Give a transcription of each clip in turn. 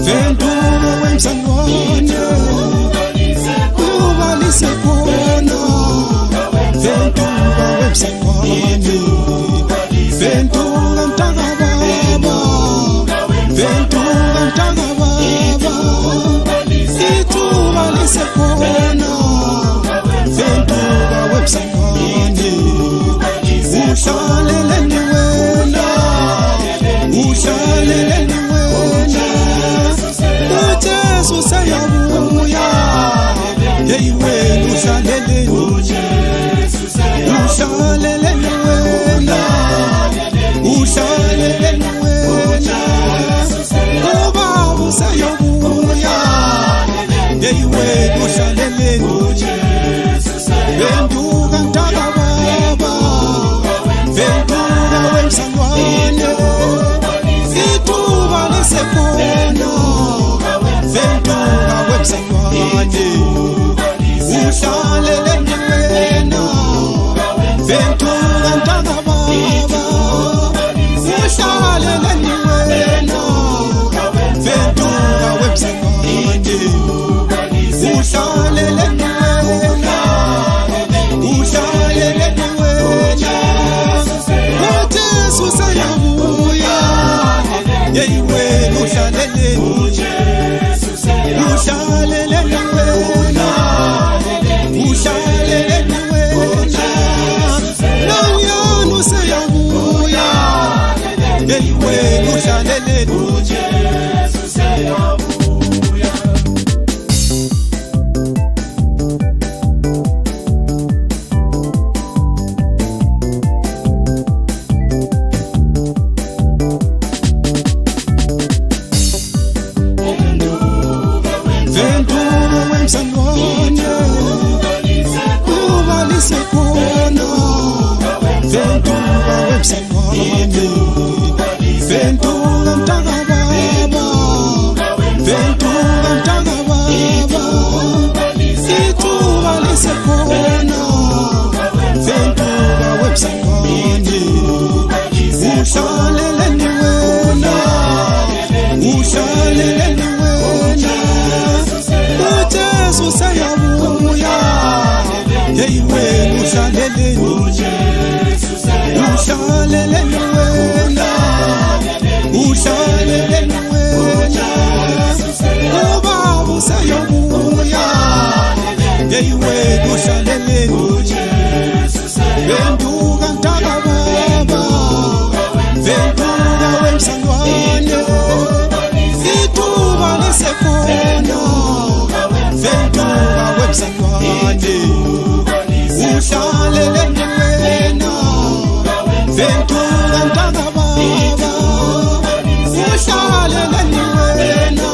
Ventura wemsangwane ubalise khona Ventura wemsangwane Ventura mtaka baba Ventura mtaka baba itubalise khona Ventura wemsangwane ushaleleni wena ushaleleni wena uJesu seyabuya hey wena ushaleleni ushaleleni wena ushaleleni wena ubaba seyabuya hey wena ushaleleni Ventura mtaka baba Ventura wemsangwane itubalise khona Ventura wemsangwane ushaleleni wena Ventura mtaka baba ushaleleni wena Ventura wemsangwane ushaleleni wena ushaleleni wena uJesu seyabuya hey wena ushaleleni ushaleleni wena ushaleleni wena nawuyanu seyabuya hey wena ushaleleni uJesu seyabuya Ventura wemsangwane ubalise khona Ventura wemsangwane Ventura mtaka baba Ventura mtaka baba itubalise khona Ventura wemsangwane ushaleleni wena ushaleleni wena uJesu seyabuya hey wena ushaleleni ushaleleni wena ushaleleni wena ubaba seyabuya hey wena ushaleleni Ventura mtaka baba Ventura wemsangwane itubalise khona Ventura wemsangwane ushaleleni wena Ventura mtaka baba ushaleleni wena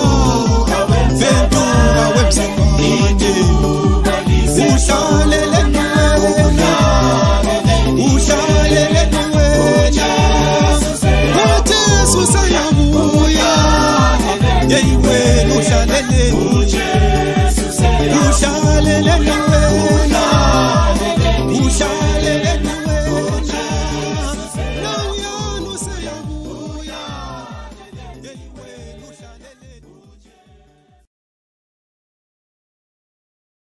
Ventura wemsangwane ushaleleni wena ushaleleni wena uJesu seyabuya hey wena ushaleleni ushaleleni wena ushaleleni wena nawuyanu seyabuya hey wena